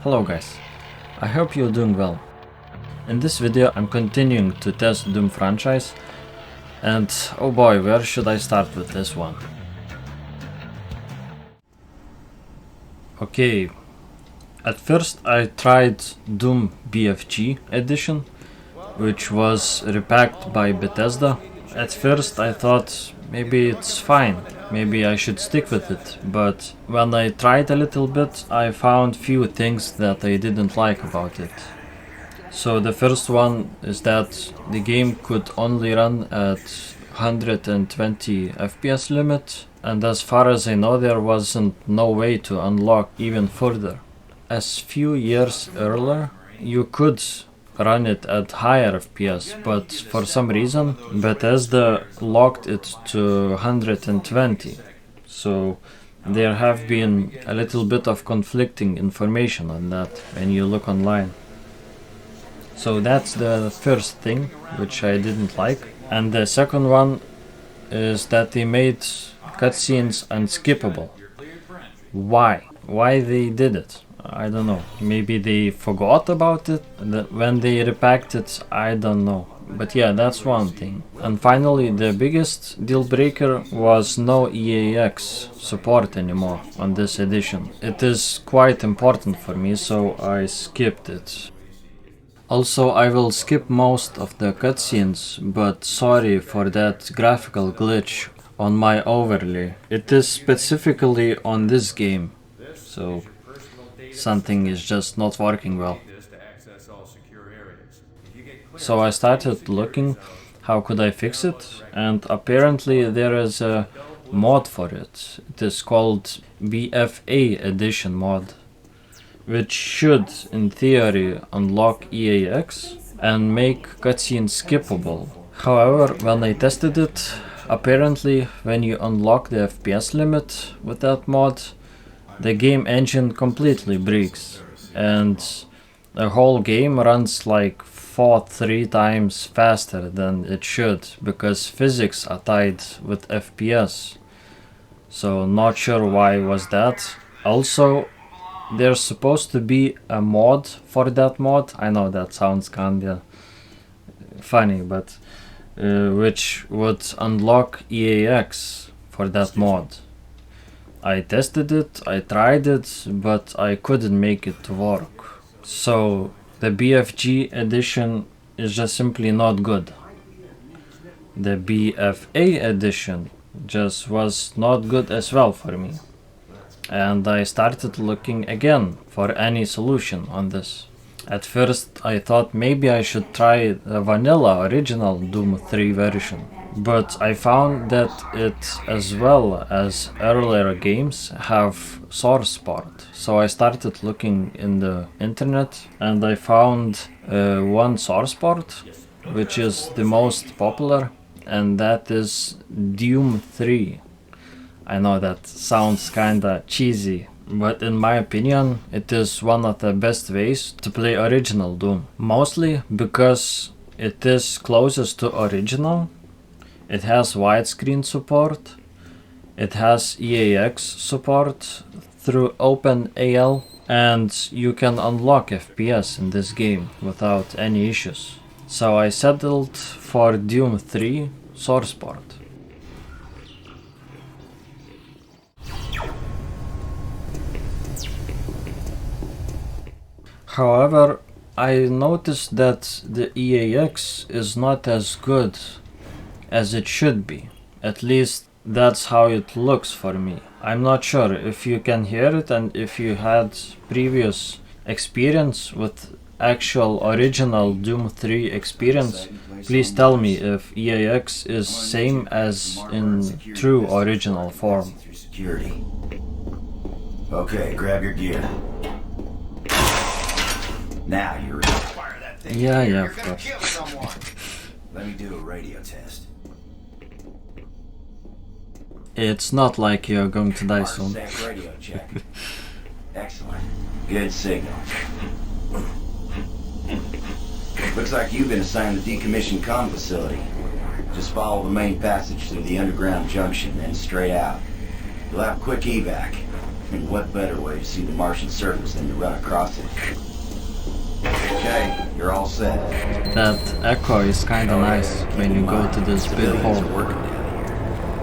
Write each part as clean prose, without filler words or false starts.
Hello guys, I hope you're doing well. In this video I'm continuing to test Dhewm franchise, and oh boy, where should I start with this one? Okay, at first I tried Dhewm Bfg Edition, which was repacked by Bethesda. At first I thought maybe it's fine, maybe I should stick with it, but when I tried a little bit I found few things that I didn't like about it. So the first one is that the game could only run at 120 FPS limit, and as far as I know there wasn't no way to unlock even further. As few years earlier you could run it at higher FPS, but for some reason Bethesda locked it to 120. So there have been a little bit of conflicting information on that when you look online. So that's the first thing which I didn't like. And the second one is that they made cutscenes unskippable. Why? Why they did it? I don't know. Maybe they forgot about it when they repacked it. I don't know. But yeah, that's one thing. And finally, the biggest deal breaker was no EAX support anymore on this edition. It is quite important for me, so I skipped it. Also, I will skip most of the cutscenes, but sorry for that graphical glitch on my overlay. It is specifically on this game, so something is just not working well. So I started looking how could I fix it, and apparently there is a mod for it. It is called Bfa Edition Mod, which should in theory unlock EAX and make cutscenes skippable. However, when I tested it, apparently when you unlock the FPS limit with that mod, the game engine completely breaks, and the whole game runs like 3 times faster than it should, because physics are tied with FPS. So not sure why was that. Also, there's supposed to be a mod for that mod. I know that sounds kinda funny, but which would unlock EAX for that mod. I tested it, I tried it, but I couldn't make it to work. So the Bfg edition is just simply not good. The Bfa edition just was not good as well for me. And I started looking again for any solution on this. At first I thought maybe I should try the vanilla original Dhewm3 version. But I found that it, as well as earlier games, have source port. So I started looking in the internet and I found one source port, which is the most popular, and that is Dhewm3. I know that sounds kinda cheesy, but in my opinion it is one of the best ways to play original Doom. Mostly because it is closest to original. It has widescreen support, it has EAX support through OpenAL, and you can unlock FPS in this game without any issues. So I settled for Dhewm3 source port. However, I noticed that the EAX is not as good as it should be. At least that's how it looks for me. I'm not sure if you can hear it, and if you had previous experience with actual original Dhewm3 experience, please tell me if EAX is same as in true original form. Okay, grab your gear. Now you're ready to fire that thing. Yeah, of course. Let me do a radio test. It's not like you're going to die soon. Radio check. Excellent. Good signal. Looks like you've been assigned the decommissioned comm facility. Just follow the main passage through the underground junction, then straight out. You'll have quick evac. And what better way to see the Martian surface than to run across it? Okay, you're all set. That echo is kinda nice when you go to this big hole.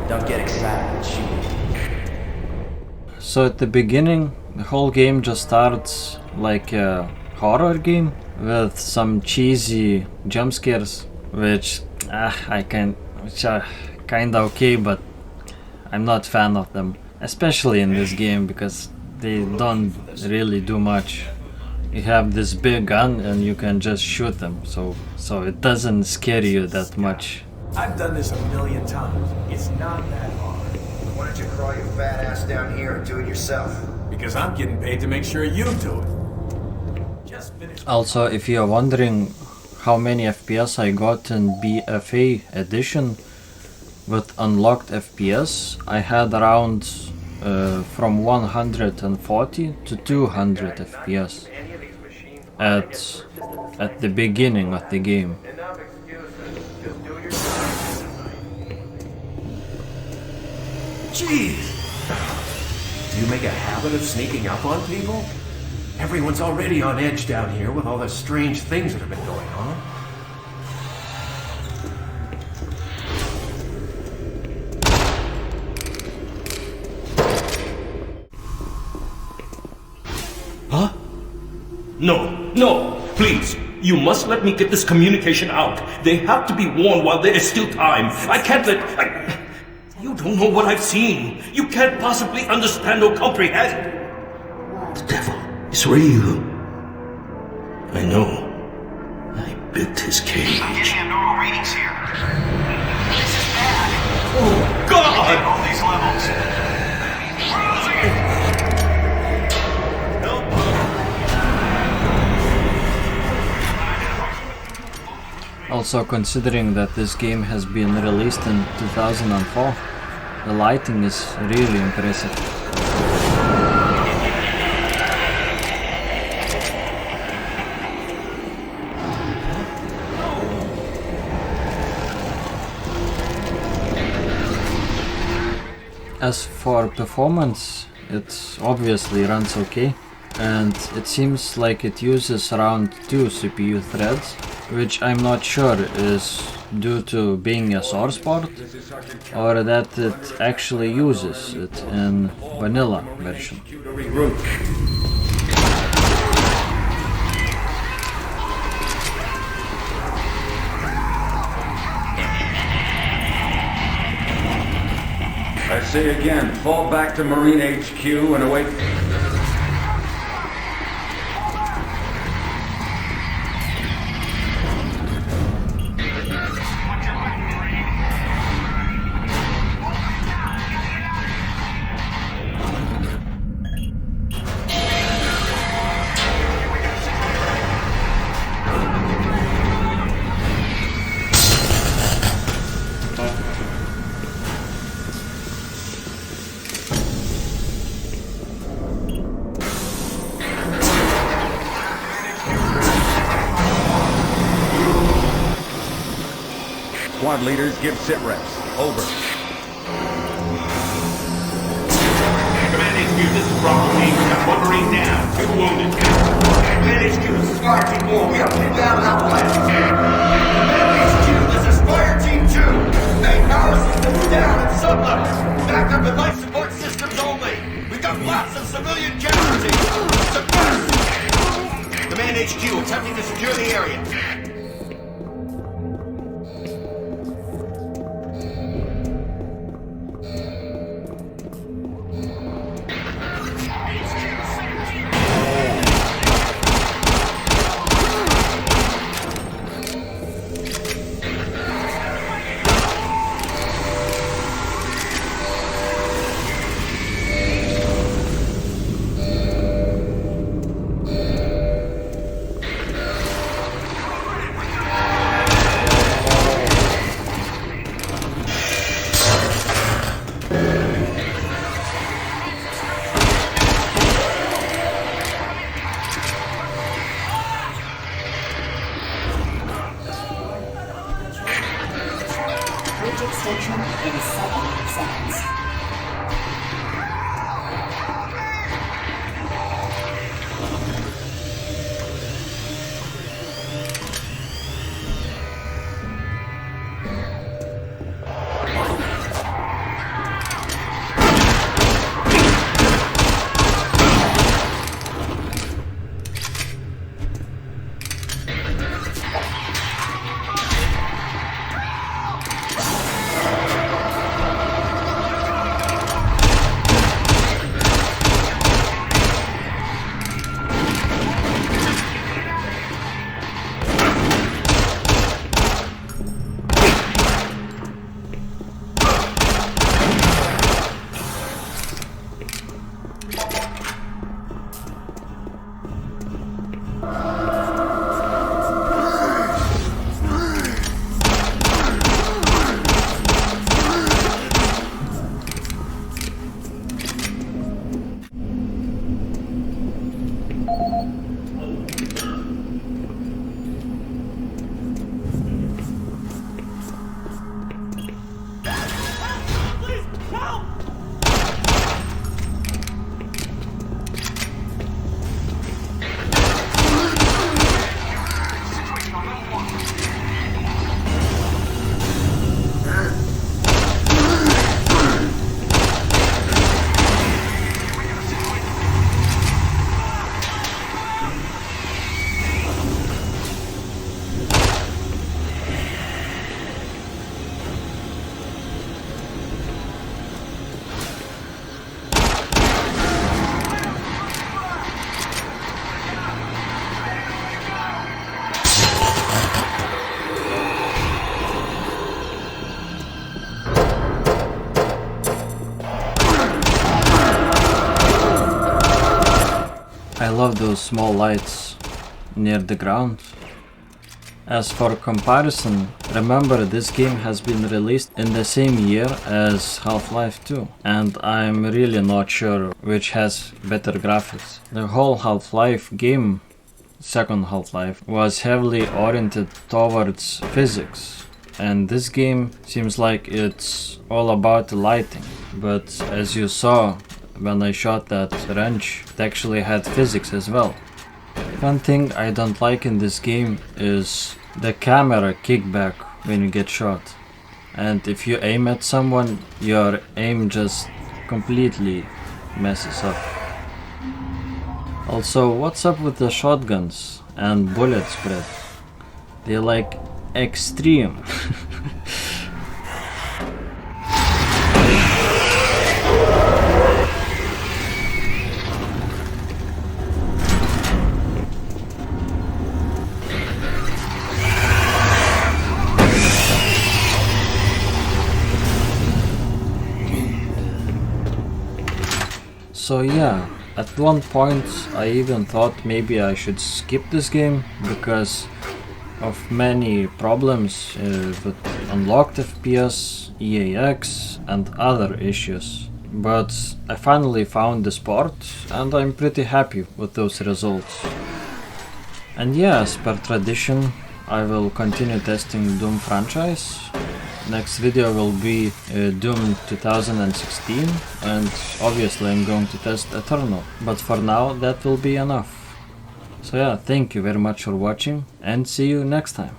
Don't get excited, shoot. So at the beginning, the whole game just starts like a horror game with some cheesy jump scares, which are kinda okay, but I'm not fan of them, especially in this game because they don't really do much. You have this big gun and you can just shoot them, so it doesn't scare you that much. I've done this a million times. It's not that hard. Why don't you crawl your fat ass down here and do it yourself? Because I'm getting paid to make sure you do it. Just finish. Also, if you're wondering how many FPS I got in Bfa Edition with unlocked FPS, I had around from 140 to 200 FPS at the beginning of the game. Jeez! Do you make a habit of sneaking up on people? Everyone's already on edge down here with all the strange things that have been going on. Huh? No, please. You must let me get this communication out. They have to be warned while there is still time. I can't let... You don't know what I've seen. You can't possibly understand or comprehend. The devil is real. I know. I built his cage. I'm getting abnormal readings here. This is bad. Oh, God! All these levels. Also, considering that this game has been released in 2004, the lighting is really impressive. As for performance, it obviously runs okay, and it seems like it uses around 2 CPU threads, which I'm not sure is due to being a source port or that it actually uses it in vanilla version. I say again, fall back to Marine HQ and await... Squad leaders, give sit reps. Over. Command HQ, this is Bravo 8. We got one Marine down. 2 wounded. Command HQ, this is Fire Team 4. We are pinned down outwest. Command HQ, this is Fire Team 2. Main power systems down at sublevel. Backup and life support systems only. We've got lots of civilian casualties. Suppress! Command HQ, attempting to secure the area. love those small lights near the ground. As for comparison, remember this game has been released in the same year as Half-Life 2, and I'm really not sure which has better graphics. The whole Half-Life game, second Half-Life, was heavily oriented towards physics, and this game seems like it's all about the lighting, but as you saw when I shot that wrench, it actually had physics as well. One thing I don't like in this game is the camera kickback when you get shot. And if you aim at someone, your aim just completely messes up. Also, what's up with the shotguns and bullet spread? They're like extreme. So yeah, at one point I even thought maybe I should skip this game because of many problems with unlocked FPS, EAX and other issues. But I finally found this port and I'm pretty happy with those results. And yeah, as per tradition, I will continue testing Doom franchise. Next video will be Doom 2016, and obviously I'm going to test Eternal, but for now that will be enough. So yeah, thank you very much for watching and see you next time.